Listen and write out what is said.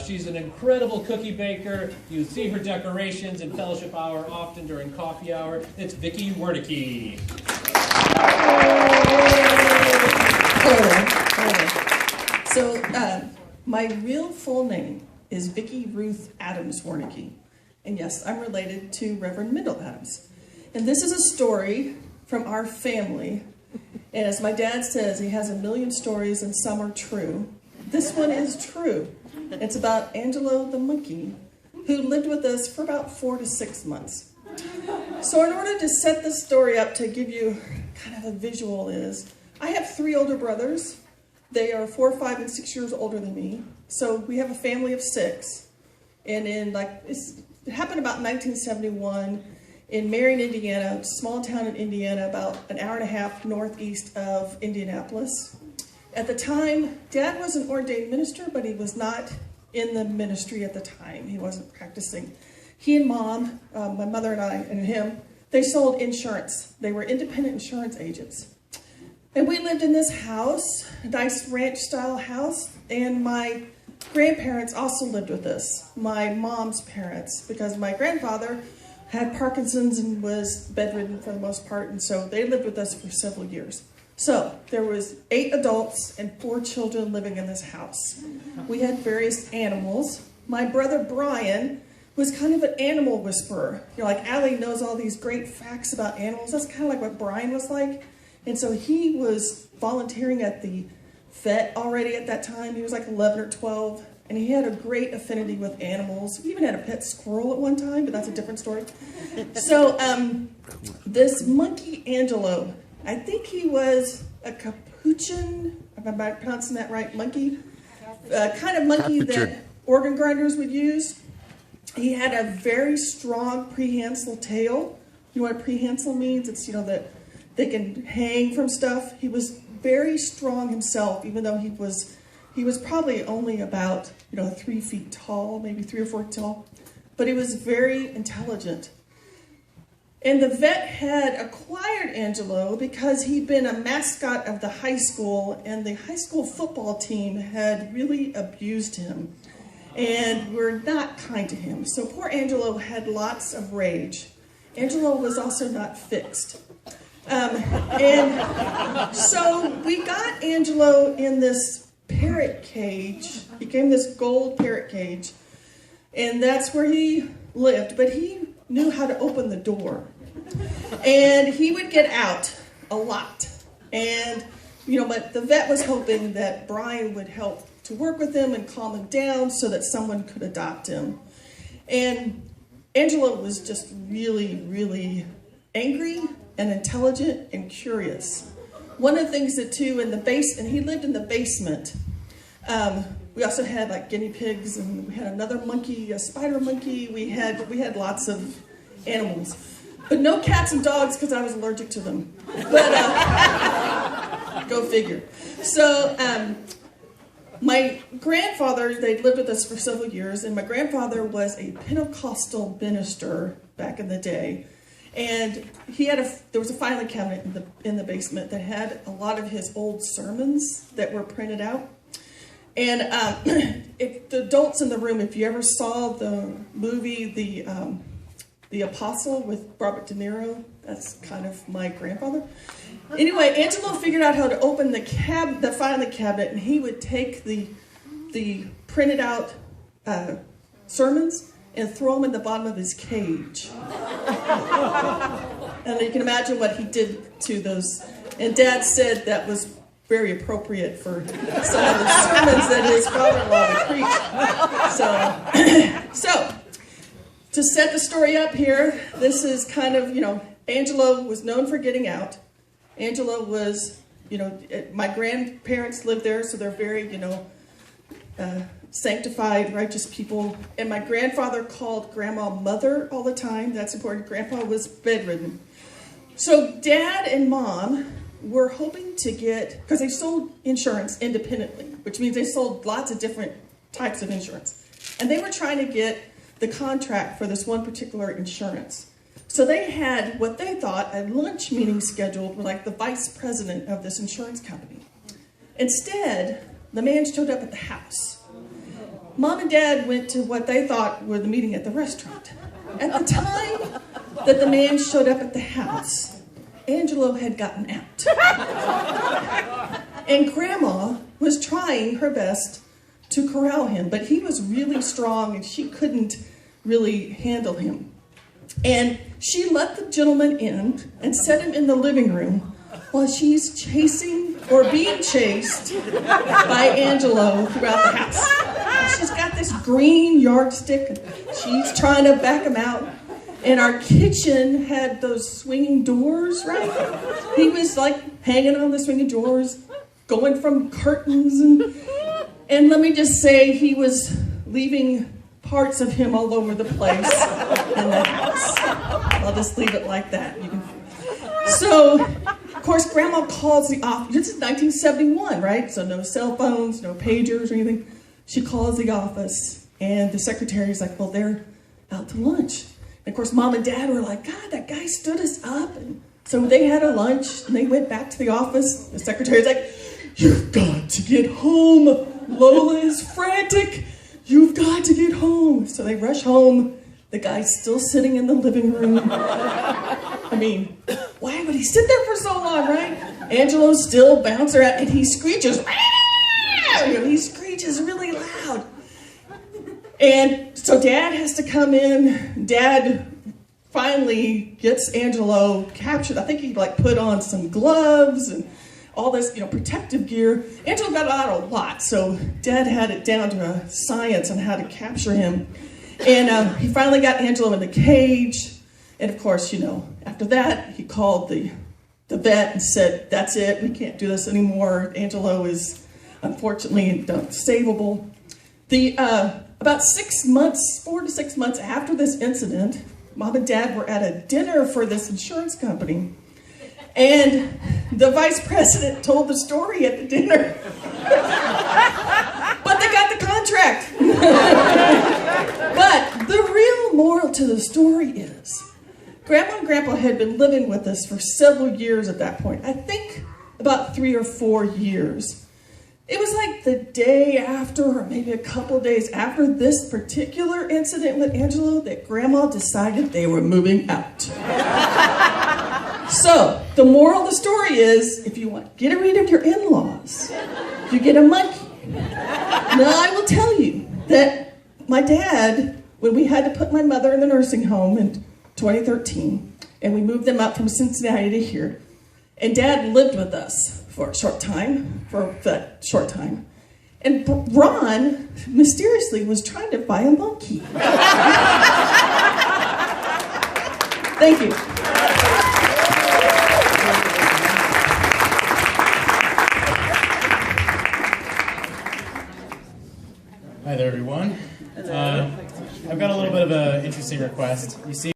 She's an incredible cookie baker. You see her decorations in fellowship hour, often during coffee hour. It's Vicki Werneke. Hello. So, my real full name is Vicki Ruth Adams Werneke. And yes, I'm related to Reverend Mendel Adams. And this is a story from our family. And as my dad says, he has a million stories and some are true. This one is true. It's about Angelo the monkey, who lived with us for about 4 to 6 months. So in order to set this story up to give you kind of a visual is, I have 3 older brothers. They are 4, 5, and 6 years older than me. So we have a family of 6. And it happened about 1971 in Marion, Indiana, a small town in Indiana, about an hour and a half northeast of Indianapolis. At the time, Dad was an ordained minister, but he was not in the ministry at the time. He wasn't practicing. He and Mom, my mother and I and him, they sold insurance. They were independent insurance agents. And we lived in this house, a nice ranch-style house, and my grandparents also lived with us, my mom's parents, because my grandfather had Parkinson's and was bedridden for the most part, and so they lived with us for several years. So there was 8 adults and 4 children living in this house. We had various animals. My brother Brian was kind of an animal whisperer. You know, like Allie knows all these great facts about animals. That's kind of like what Brian was like. And so he was volunteering at the vet already at that time. He was like 11 or 12. And he had a great affinity with animals. He even had a pet squirrel at one time, but that's a different story. So this monkey Angelo, I think he was a capuchin, if I'm pronouncing that right, monkey, kind of monkey that organ grinders would use. He had a very strong prehensile tail. You know what a prehensile means? It's, you know, that they can hang from stuff. He was very strong himself, even though he was probably only about, 3 feet tall, maybe 3 or 4 feet tall, but he was very intelligent. And the vet had acquired Angelo because he'd been a mascot of the high school, and the high school football team had really abused him and were not kind to him. So poor Angelo had lots of rage. Angelo was also not fixed. And so we got Angelo in this parrot cage. He came in this gold parrot cage, and that's where he lived, but he knew how to open the door. And he would get out a lot. And, but the vet was hoping that Brian would help to work with him and calm him down so that someone could adopt him. And Angelo was just really, really angry and intelligent and curious. One of the things that too, and he lived in the basement. We also had like guinea pigs, and we had another monkey, a spider monkey. We had lots of animals, but no cats and dogs because I was allergic to them. But go figure. So my grandfather, they'd lived with us for several years, and my grandfather was a Pentecostal minister back in the day. And there was a filing cabinet in the basement that had a lot of his old sermons that were printed out. And if the adults in the room, if you ever saw the movie The Apostle with Robert De Niro, that's kind of my grandfather. Anyway, Angelo figured out how to open the filing cabinet, and he would take the printed out sermons and throw them in the bottom of his cage. And you can imagine what he did to those. And Dad said that was very appropriate for some of the sermons that his father-in-law would preach. So to set the story up here, this is kind of, Angelo was known for getting out. Angelo was, my grandparents lived there, so they're very, sanctified, righteous people. And my grandfather called Grandma Mother all the time. That's important. Grandpa was bedridden. So Dad and Mom were hoping to get, because they sold insurance independently, which means they sold lots of different types of insurance. And they were trying to get the contract for this one particular insurance. So they had what they thought a lunch meeting scheduled with like the vice president of this insurance company. Instead, the man showed up at the house. Mom and Dad went to what they thought were the meeting at the restaurant. At the time that the man showed up at the house, Angelo had gotten out. And Grandma was trying her best to corral him, but he was really strong and she couldn't really handle him. And she let the gentleman in and set him in the living room while she's chasing or being chased by Angelo throughout the house. She's got this green yardstick and she's trying to back him out. And our kitchen had those swinging doors, right? He was like hanging on the swinging doors, going from curtains. And let me just say, he was leaving parts of him all over the place in the house. I'll just leave it like that. So, of course, Grandma calls the office. This is 1971, right? So no cell phones, no pagers or anything. She calls the office, and the secretary's like, well, they're out to lunch. And of course, Mom and Dad were like, God, that guy stood us up. And so they had a lunch, and they went back to the office. The secretary's like, you've got to get home. Lola is frantic. You've got to get home. So they rush home. The guy's still sitting in the living room. I mean, why would he sit there for so long, right? Angelo's still bouncing around, and he screeches. He screeches really loud. And so Dad has to come in. Dad finally gets Angelo captured. I think he put on some gloves and all this, protective gear. Angelo got out a lot, so Dad had it down to a science on how to capture him. And he finally got Angelo in the cage. And of course, after that, he called the vet and said, that's it, we can't do this anymore. Angelo is unfortunately unsavable. About 4 to 6 months after this incident, Mom and Dad were at a dinner for this insurance company. And the vice president told the story at the dinner. But they got the contract. But the real moral to the story is, Grandma and Grandpa had been living with us for several years at that point. I think about 3 or 4 years. It was like the day after, or maybe a couple of days after this particular incident with Angelo, that Grandma decided they were moving out. So, the moral of the story is, if you want to get rid of your in-laws, you get a monkey. Now, I will tell you that my dad, when we had to put my mother in the nursing home in 2013, and we moved them up from Cincinnati to here, and Dad lived with us for that short time. And Ron, mysteriously, was trying to buy a monkey. Thank you. Hi there, everyone. I've got a little bit of an interesting request. You see